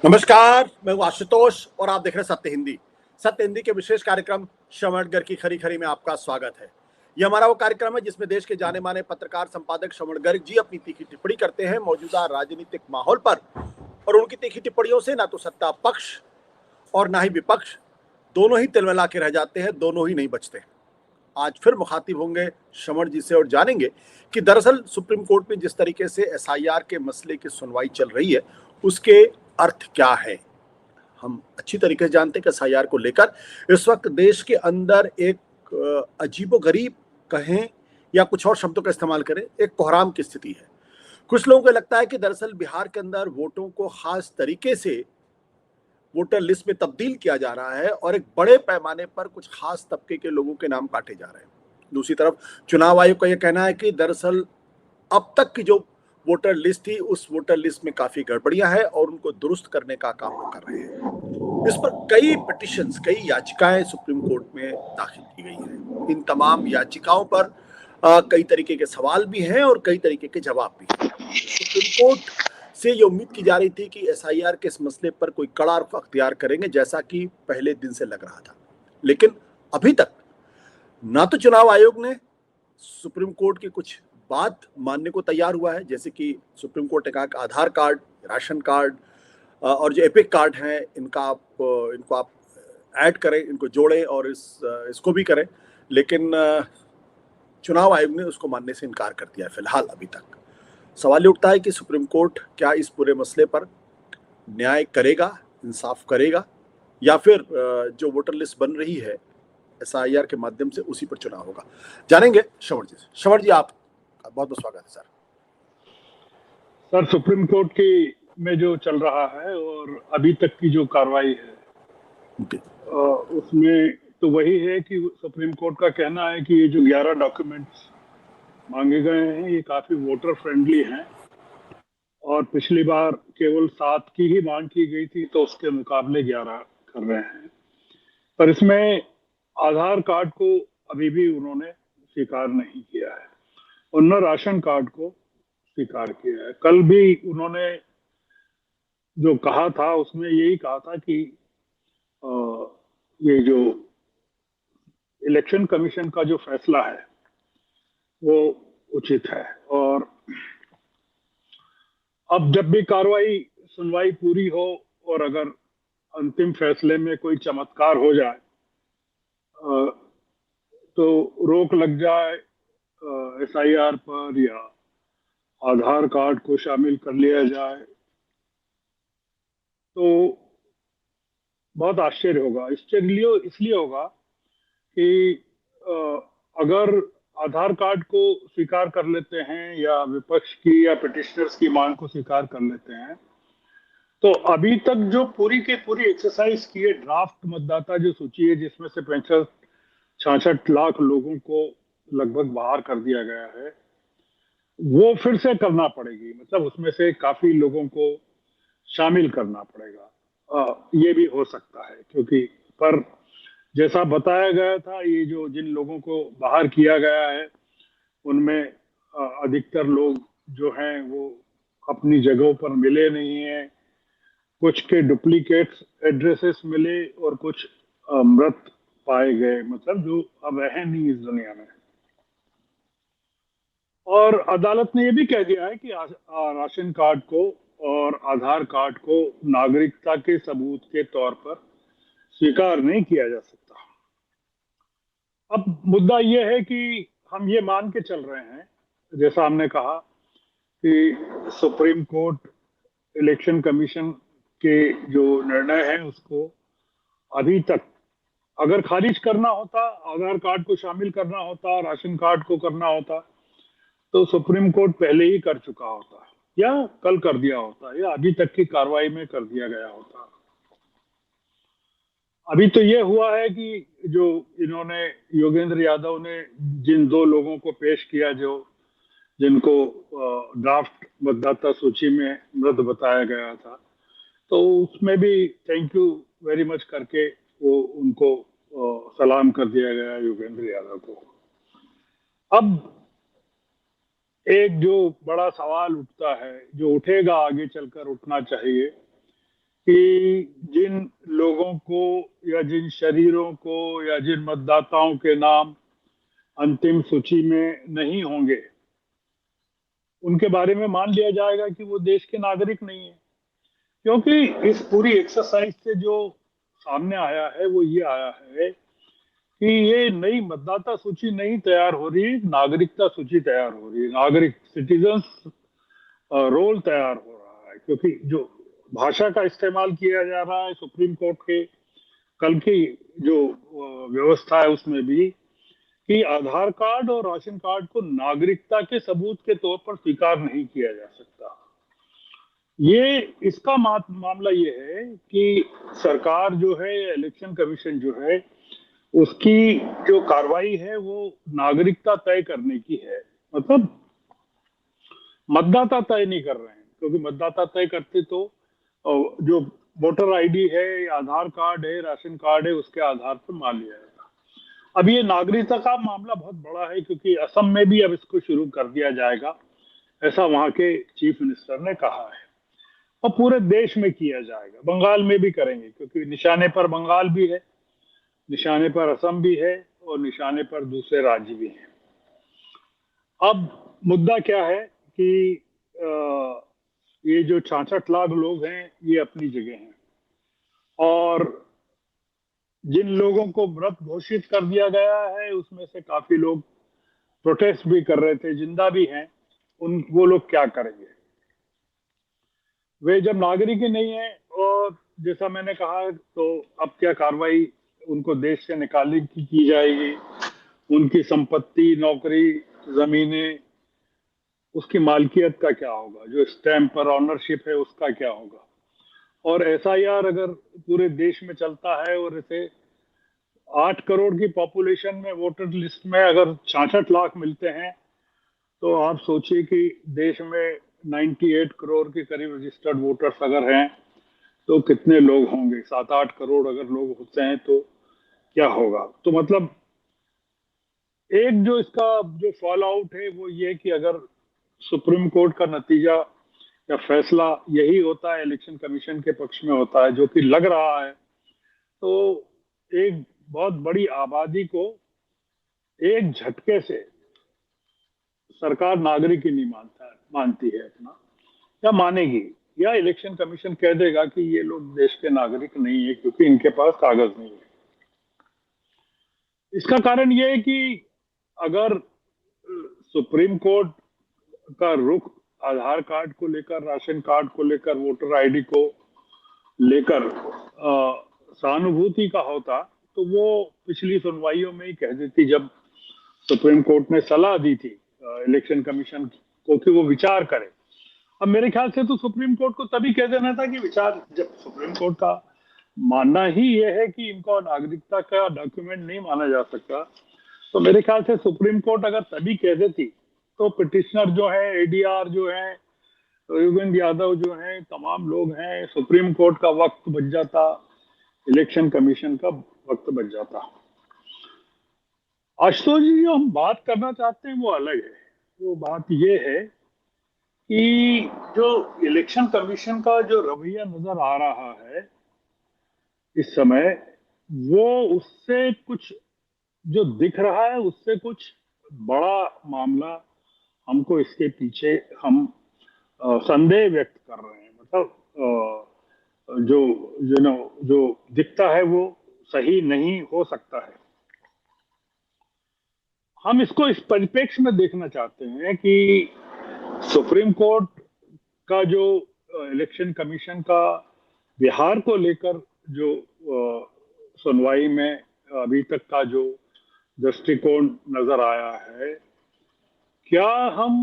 नमस्कार, मैं हूं आशुतोष और आप देख रहे हैं सत्य हिंदी। सत्य हिंदी के विशेष कार्यक्रम श्रवणगढ़ की खरी खरी में आपका स्वागत है। यह हमारा वो कार्यक्रम है जिसमें देश के जाने माने पत्रकार संपादक श्रवण गर्ग जी अपनी तीखी टिप्पणी करते हैं मौजूदा राजनीतिक माहौल पर। और उनकी तीखी टिप्पणियों से ना तो सत्ता पक्ष और ना ही विपक्ष दोनों ही तिलमिला के रह जाते हैं, दोनों ही नहीं बचते। आज फिर मुखातिब होंगे श्रवण जी से और जानेंगे कि दरअसल सुप्रीम कोर्ट में जिस तरीके से एसआईआर के मसले की सुनवाई चल रही है उसके अर्थ क्या है। हम अच्छी तरीके से जानते हैं कि एसआईआर को लेकर इस वक्त देश के अंदर एक अजीबोगरीब कहें या कुछ और शब्दों का इस्तेमाल करें, एक कोहराम की स्थिति है। कुछ लोगों को लगता है कि दरअसल बिहार के अंदर वोटों को खास तरीके से वोटर लिस्ट में तब्दील किया जा रहा है और एक बड़े पैमाने पर कुछ खास तबके के लोगों के नाम काटे जा रहे हैं। दूसरी तरफ चुनाव आयोग का यह कहना है कि दरअसल अब तक की जो वोटर लिस्ट थी उस वोटर लिस्ट में काफी गड़बड़ियां हैं और उनको दुरुस्त करने का काम वो कर रहे हैं। इस पर कई पिटिशंस, कई याचिकाएं सुप्रीम कोर्ट में दाखिल की गई हैं। इन तमाम याचिकाओं पर कई तरीके के सवाल भी हैं और कई तरीके के जवाब भी हैं। सुप्रीम कोर्ट से ये उम्मीद की जा रही थी कि एसआईआर के इस मसले पर कोई कड़ा रुख अख्तियार करेंगे, जैसा कि पहले दिन से लग रहा था। लेकिन अभी तक ना तो चुनाव आयोग ने सुप्रीम कोर्ट की कुछ बात मानने को तैयार हुआ है, जैसे कि सुप्रीम कोर्ट ने कहा कि आधार कार्ड, राशन कार्ड और जो एपिक कार्ड हैं इनको आप ऐड करें, इनको जोड़ें और इसको भी करें। लेकिन चुनाव आयोग ने उसको मानने से इनकार कर दिया है फिलहाल अभी तक। सवाल ये उठता है कि सुप्रीम कोर्ट क्या इस पूरे मसले पर न्याय करेगा, इंसाफ करेगा, या फिर जो वोटर लिस्ट बन रही है एसआईआर के माध्यम से उसी पर चुनाव होगा। जानेंगे श्रवण जी से। श्रवण जी, आपका बहुत बहुत स्वागत है सर। सर, सुप्रीम कोर्ट की में जो चल रहा है और अभी तक की जो कार्रवाई है उसमें तो वही है कि सुप्रीम कोर्ट का कहना है कि ये जो 11 डॉक्यूमेंट्स मांगे गए हैं ये काफी वोटर फ्रेंडली हैं और पिछली बार केवल 7 की ही मांग की गई थी, तो उसके मुकाबले 11 कर रहे हैं। पर इसमें आधार कार्ड को अभी भी उन्होंने स्वीकार नहीं किया है और न राशन कार्ड को स्वीकार किया है। कल भी उन्होंने जो कहा था उसमें यही कहा था कि ये जो इलेक्शन कमीशन का जो फैसला है वो उचित है और अब जब भी कार्रवाई सुनवाई पूरी हो और अगर अंतिम फैसले में कोई चमत्कार हो जाए तो रोक लग जाए एसआईआर पर या आधार कार्ड को शामिल कर लिया जाए तो बहुत आश्चर्य होगा। इसलिए होगा कि अगर आधार कार्ड को स्वीकार कर लेते हैं या विपक्ष की या पिटिशनर्स की मांग को स्वीकार कर लेते हैं तो अभी तक जो पूरी की पूरी एक्सरसाइज की है, ड्राफ्ट मतदाता जो सूची है जिसमें से 65-66 लाख लोगों को लगभग बाहर कर दिया गया है, वो फिर से करना पड़ेगी। मतलब उसमें से काफी लोगों को शामिल करना पड़ेगा। ये भी हो सकता है क्योंकि पर जैसा बताया गया था, ये जो जिन लोगों को बाहर किया गया है उनमें अधिकतर लोग जो हैं वो अपनी जगहों पर मिले नहीं हैं, कुछ के डुप्लीकेट एड्रेसेस मिले और कुछ मृत पाए गए, मतलब जो अब है नहीं इस दुनिया में। और अदालत ने यह भी कह दिया है कि राशन कार्ड को और आधार कार्ड को नागरिकता के सबूत के तौर पर स्वीकार नहीं किया जा सकता। अब मुद्दा यह है कि हम ये मान के चल रहे हैं, जैसा हमने कहा, कि सुप्रीम कोर्ट इलेक्शन कमीशन के जो निर्णय है उसको अभी तक अगर खारिज करना होता, आधार कार्ड को शामिल करना होता, राशन कार्ड को करना होता, तो सुप्रीम कोर्ट पहले ही कर चुका होता या कल कर दिया होता या अभी तक की कार्रवाई में कर दिया गया होता। अभी तो ये हुआ है कि जो इन्होंने योगेंद्र यादव ने जिन 2 लोगों को पेश किया जो जिनको ड्राफ्ट मतदाता सूची में मृत बताया गया था, तो उसमें भी थैंक यू वेरी मच करके वो उनको सलाम कर दिया गया योगेंद्र यादव को। अब एक जो बड़ा सवाल उठता है, जो उठेगा, आगे चलकर उठना चाहिए, कि जिन लोगों को या जिन शरीरों को या जिन मतदाताओं के नाम अंतिम सूची में नहीं होंगे, उनके बारे में मान लिया जाएगा कि वो देश के नागरिक नहीं है। क्योंकि इस पूरी एक्सरसाइज से जो सामने आया है वो ये आया है कि ये नई मतदाता सूची नहीं तैयार हो रही, नागरिकता सूची तैयार हो रही है, नागरिक सिटीजन्स रोल तैयार हो रहा है। क्योंकि जो भाषा का इस्तेमाल किया जा रहा है सुप्रीम कोर्ट के कल की जो व्यवस्था है उसमें भी, कि आधार कार्ड और राशन कार्ड को नागरिकता के सबूत के तौर पर स्वीकार नहीं किया जा सकता। ये इसका मामला ये है कि सरकार जो है, इलेक्शन कमीशन जो है, उसकी जो कार्रवाई है वो नागरिकता तय करने की है। मतलब मतदाता तय नहीं कर रहे हैं, क्योंकि मतदाता तय करते तो जो वोटर आईडी है, आधार कार्ड है, राशन कार्ड है, उसके आधार पर मान लिया जाएगा। अब ये नागरिकता का मामला बहुत बड़ा है, क्योंकि असम में भी अब इसको शुरू कर दिया जाएगा, ऐसा वहां के चीफ मिनिस्टर ने कहा है, और पूरे देश में किया जाएगा। बंगाल में भी करेंगे, क्योंकि निशाने पर बंगाल भी है, निशाने पर असम भी है, और निशाने पर दूसरे राज्य भी हैं। अब मुद्दा क्या है कि ये जो 66 लाख लोग हैं ये अपनी जगह हैं, और जिन लोगों को मृत घोषित कर दिया गया है उसमें से काफी लोग प्रोटेस्ट भी कर रहे थे, जिंदा भी हैं। वो लोग क्या करेंगे? वे जब नागरिक ही नहीं है, और जैसा मैंने कहा, तो अब क्या कार्रवाई उनको देश से निकालने की जाएगी? उनकी संपत्ति, नौकरी, जमीनें, उसकी मालकियत का क्या होगा? जो स्टैंप पर ऑनरशिप है उसका क्या होगा? और एसआईआर अगर पूरे देश में चलता है, और इसे 8 करोड़ की पॉपुलेशन में वोटर लिस्ट में अगर 66 लाख मिलते हैं, तो आप सोचिए कि देश में 98 करोड़ के करीब रजिस्टर्ड वोटर्स अगर हैं, तो कितने लोग होंगे? 7-8 करोड़ अगर लोग होते हैं तो क्या होगा? तो मतलब एक जो इसका जो फॉल आउट है वो ये कि अगर सुप्रीम कोर्ट का नतीजा या फैसला यही होता है, इलेक्शन कमीशन के पक्ष में होता है, जो कि लग रहा है, तो एक बहुत बड़ी आबादी को एक झटके से सरकार नागरिक ही नहीं मानती है अपना, या मानेगी, या इलेक्शन कमीशन कह देगा कि ये लोग देश के नागरिक नहीं है क्योंकि इनके पास कागज नहीं है। इसका कारण यह है कि अगर सुप्रीम कोर्ट का रुख आधार कार्ड को लेकर, राशन कार्ड को लेकर, वोटर आईडी को लेकर सहानुभूति का होता, तो वो पिछली सुनवाइयों में ही कह देती, जब सुप्रीम कोर्ट ने सलाह दी थी इलेक्शन कमीशन को कि वो विचार करे। अब मेरे ख्याल से तो सुप्रीम कोर्ट को तभी कह देना था कि विचार, जब सुप्रीम कोर्ट का मानना ही यह है कि इनको नागरिकता का डॉक्यूमेंट नहीं माना जा सकता, तो मेरे ख्याल से सुप्रीम कोर्ट अगर तभी कह देती, तो पिटिशनर जो है, एडीआर जो है, योगेंद्र यादव जो है, तमाम लोग हैं, सुप्रीम कोर्ट का वक्त बच जाता, इलेक्शन कमीशन का वक्त बच जाता। आशुतोष जी, जो हम बात करना चाहते हैं वो अलग है। वो बात ये है कि जो इलेक्शन कमीशन का जो रवैया नजर आ रहा है इस समय, वो उससे कुछ जो दिख रहा है उससे कुछ बड़ा मामला हमको इसके पीछे हम संदेह व्यक्त कर रहे हैं। मतलब जो दिखता है वो सही नहीं हो सकता है। हम इसको इस परिप्रेक्ष्य में देखना चाहते हैं कि सुप्रीम कोर्ट का जो इलेक्शन कमीशन का बिहार को लेकर जो सुनवाई में अभी तक का जो दृष्टिकोण नजर आया है, क्या हम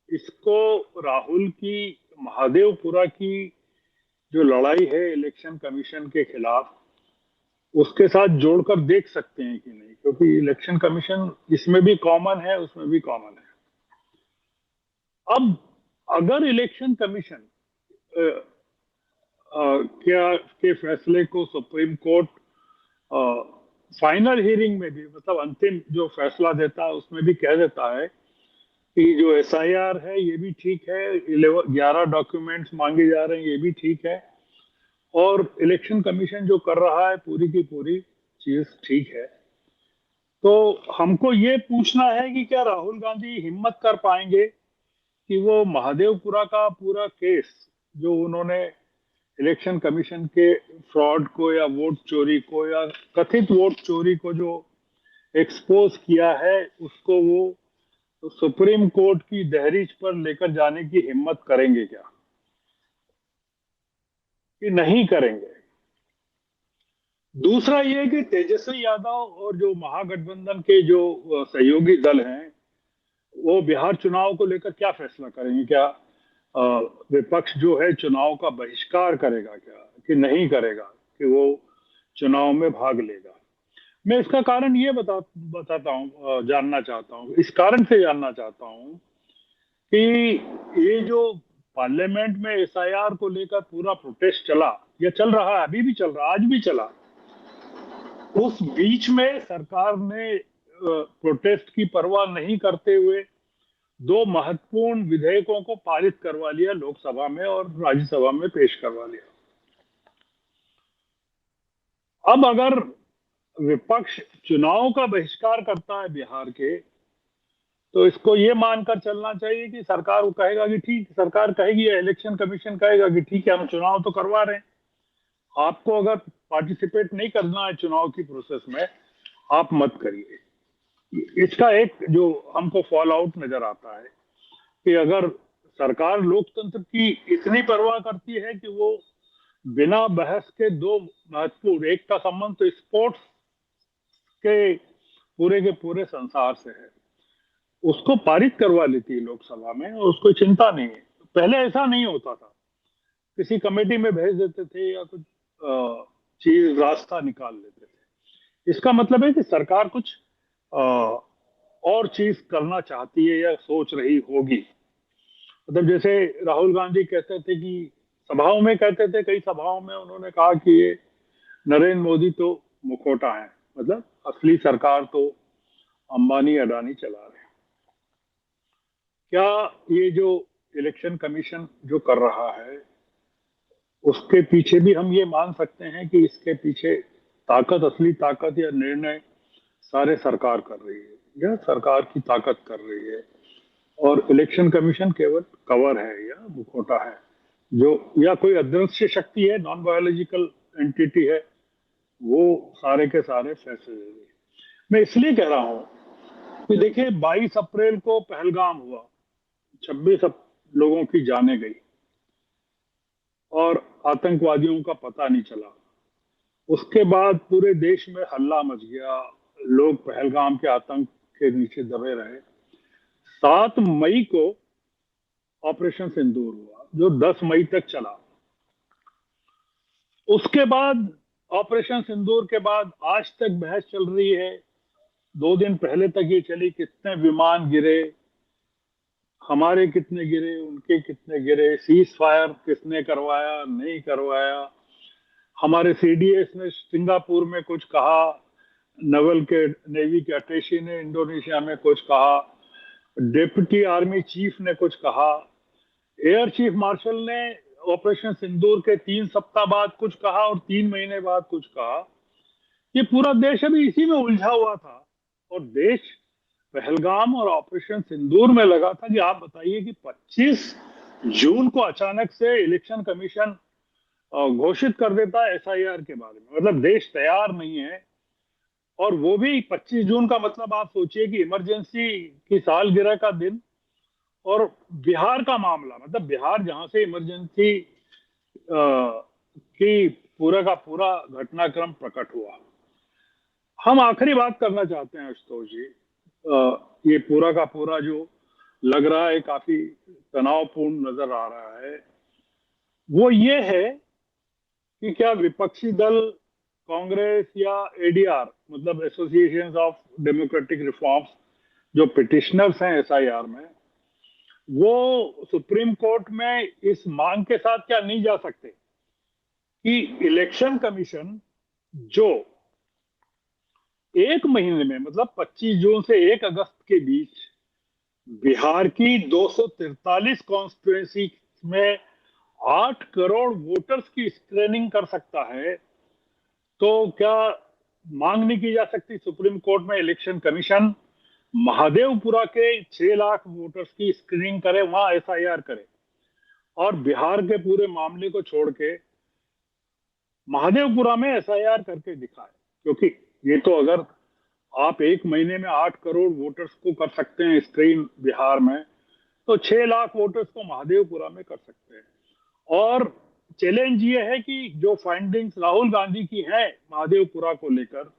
इसको राहुल की, महादेवपुरा की जो लड़ाई है इलेक्शन कमीशन के खिलाफ, उसके साथ जोड़कर देख सकते हैं कि नहीं? क्योंकि इलेक्शन कमीशन इसमें भी कॉमन है, उसमें भी कॉमन है। अब अगर इलेक्शन कमीशन क्या के फैसले को सुप्रीम कोर्ट फाइनल हियरिंग में भी, मतलब अंतिम जो फैसला देता है उसमें भी कह देता है कि जो एसआईआर है ये भी ठीक है, 11 डॉक्यूमेंट्स मांगे जा रहे हैं ये भी ठीक है, और इलेक्शन कमीशन जो कर रहा है पूरी की पूरी चीज ठीक है। तो हमको ये पूछना है कि क्या राहुल गांधी हिम्मत कर पाएंगे कि वो महादेवपुरा का पूरा केस जो उन्होंने इलेक्शन कमीशन के फ्रॉड को या वोट चोरी को या कथित वोट चोरी को जो एक्सपोज किया है उसको वो सुप्रीम कोर्ट की दहलीज पर लेकर जाने की हिम्मत करेंगे क्या कि नहीं करेंगे। दूसरा ये कि तेजस्वी यादव और जो महागठबंधन के जो सहयोगी दल हैं वो बिहार चुनाव को लेकर क्या फैसला करेंगे। क्या अ, विपक्ष जो है चुनाव का बहिष्कार करेगा क्या कि नहीं करेगा कि वो चुनाव में भाग लेगा। मैं इसका कारण ये बताता हूँ, जानना चाहता हूँ, इस कारण से जानना चाहता हूँ कि ये जो पार्लियामेंट में एसआईआर को लेकर पूरा प्रोटेस्ट चला या चल रहा है, अभी भी चल रहा, आज भी चला, उस बीच में सरकार ने प्रोटेस्ट की परवाह नहीं करते हुए दो महत्वपूर्ण विधेयकों को पारित करवा लिया लोकसभा में और राज्यसभा में पेश करवा लिया। अब अगर विपक्ष चुनाव का बहिष्कार करता है बिहार के, तो इसको ये मानकर चलना चाहिए कि सरकार को कहेगा कि ठीक, सरकार कहेगी या इलेक्शन कमीशन कहेगा कि ठीक है हम चुनाव तो करवा रहे हैं, आपको अगर पार्टिसिपेट नहीं करना है चुनाव की प्रोसेस में आप मत करिए। इसका एक जो हमको फॉल आउट नजर आता है कि अगर सरकार लोकतंत्र की इतनी परवाह करती है कि वो बिना बहस के दो महत्वपूर्ण, एक का संबंध तो स्पोर्ट्स के पूरे संसार से है, उसको पारित करवा लेती है लोकसभा में और उसको चिंता नहीं है। पहले ऐसा नहीं होता था, किसी कमेटी में भेज देते थे या कुछ चीज रास्ता निकाल लेते थे। इसका मतलब है कि सरकार कुछ और चीज करना चाहती है या सोच रही होगी। मतलब जैसे राहुल गांधी कहते थे कि सभाओं में कहते थे, कई सभाओं में उन्होंने कहा कि ये नरेंद्र मोदी तो मुखौटा है, मतलब असली सरकार तो अंबानी अडानी चला रहे हैं। क्या ये जो इलेक्शन कमीशन जो कर रहा है उसके पीछे भी हम ये मान सकते हैं कि इसके पीछे ताकत, असली ताकत या निर्णय सारे सरकार कर रही है या सरकार की ताकत कर रही है और इलेक्शन कमीशन केवल कवर है या मुखौटा है जो, या कोई अदृश्य शक्ति है, नॉन बायोलॉजिकल एंटिटी है, वो सारे के सारे फैसले ले रही है। मैं इसलिए कह रहा हूं कि देखिए 22 अप्रैल को पहलगाम हुआ, 26 लोगों की जानें गई और आतंकवादियों का पता नहीं चला। उसके बाद पूरे देश में हल्ला मच गया, लोग पहलगाम के आतंक के नीचे दबे रहे। 7 मई को ऑपरेशन सिंदूर हुआ जो 10 मई तक चला। उसके बाद ऑपरेशन सिंदूर के बाद आज तक बहस चल रही है। 2 दिन पहले तक ये चली कितने विमान गिरे, हमारे कितने गिरे, उनके कितने गिरे, सीज फायर किसने करवाया नहीं करवाया। हमारे सीडीएस ने सिंगापुर में कुछ कहा, नवल के नेवी के अटैची ने इंडोनेशिया में कुछ कहा, डिप्टी आर्मी चीफ ने कुछ कहा, एयर चीफ मार्शल ने ऑपरेशन सिंदूर के 3 सप्ताह बाद कुछ कहा और 3 महीने बाद कुछ कहा। ये पूरा देश अभी इसी में उलझा हुआ था और देश पहलगाम और ऑपरेशन सिंदूर में लगा था कि आप बताइए कि 25 जून को अचानक से इलेक्शन कमीशन घोषित कर देता है एसआईआर के बारे में। मतलब देश तैयार नहीं है, और वो भी 25 जून का मतलब आप सोचिए कि इमरजेंसी की सालगिरह का दिन और बिहार का मामला, मतलब बिहार जहां से इमरजेंसी की पूरा का पूरा घटनाक्रम प्रकट हुआ। हम आखिरी बात करना चाहते हैं आशुतोष जी, ये पूरा का पूरा जो लग रहा है काफी तनावपूर्ण नजर आ रहा है, वो ये है कि क्या विपक्षी दल कांग्रेस या एडीआर, मतलब एसोसिएशन ऑफ डेमोक्रेटिक रिफॉर्म्स, जो पिटिशनर्स हैं एसआईआर में, वो सुप्रीम कोर्ट में इस मांग के साथ क्या नहीं जा सकते कि इलेक्शन कमीशन जो 1 महीने में, मतलब 25 जून से 1 अगस्त के बीच बिहार की 243 कॉन्स्टिट्यूएंसी में 8 करोड़ वोटर्स की स्क्रीनिंग कर सकता है, तो क्या मांग नहीं की जा सकती सुप्रीम कोर्ट में इलेक्शन कमीशन महादेवपुरा के 6 लाख वोटर्स की स्क्रीनिंग करे, वहां एसआईआर करे, और बिहार के पूरे मामले को छोड़ के महादेवपुरा में एसआईआर करके दिखाए? क्योंकि ये तो अगर आप एक महीने में 8 करोड़ वोटर्स को कर सकते हैं स्क्रीन बिहार में, तो 6 लाख वोटर्स को महादेवपुरा में कर सकते हैं। और चैलेंज ये है कि जो फाइंडिंग्स राहुल गांधी की है महादेवपुरा को लेकर,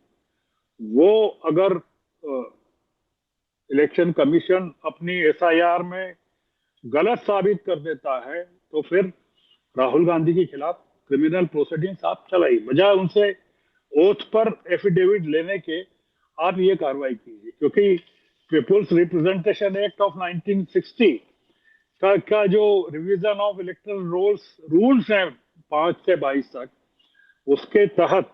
वो अगर इलेक्शन कमीशन अपनी एसआईआर में गलत साबित कर देता है, तो फिर राहुल गांधी के खिलाफ क्रिमिनल प्रोसीडिंग्स आप चलाइए, बजाय उनसे ओथ पर एफिडेविट लेने के आप ये कार्रवाई कीजिए। क्योंकि पीपुल्स रिप्रेजेंटेशन एक्ट ऑफ 1960 का जो रिवीजन ऑफ इलेक्टरल रूल्स हैं 5 से 22 तक, उसके तहत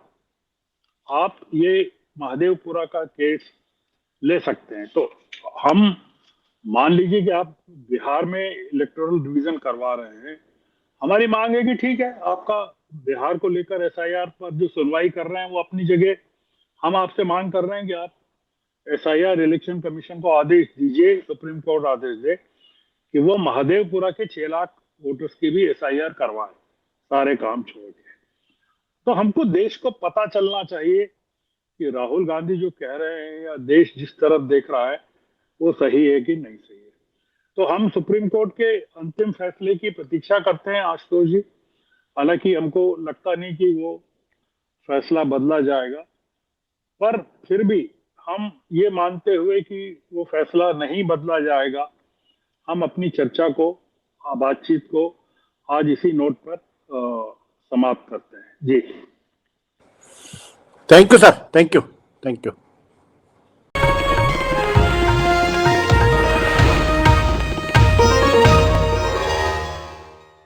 आप ये महादेवपुरा का केस ले सकते हैं। तो हम मान लीजिए कि आप बिहार में इलेक्टोरल डिवीजन करवा रहे हैं, हमारी मांग है कि ठीक है, आपका बिहार को लेकर एसआईआर पर जो सुनवाई कर रहे हैं वो अपनी जगह, हम आपसे मांग कर रहे हैं कि आप एसआईआर इलेक्शन कमीशन को आदेश दीजिए, सुप्रीम कोर्ट आदेश दे कि वो महादेवपुरा के 6 लाख वोटर्स की भी एसआईआर करवाए, सारे काम छोड़ के। तो हमको देश को पता चलना चाहिए कि राहुल गांधी जो कह रहे हैं या देश जिस तरफ देख रहा है वो सही है कि नहीं सही है। तो हम सुप्रीम कोर्ट के अंतिम फैसले की प्रतीक्षा करते हैं आशुतोष जी। हालांकि हमको लगता नहीं कि वो फैसला बदला जाएगा, पर फिर भी हम ये मानते हुए कि वो फैसला नहीं बदला जाएगा, हम अपनी चर्चा को, बातचीत को आज इसी नोट पर समाप्त करते हैं जी। Thank you sir, thank you, thank you.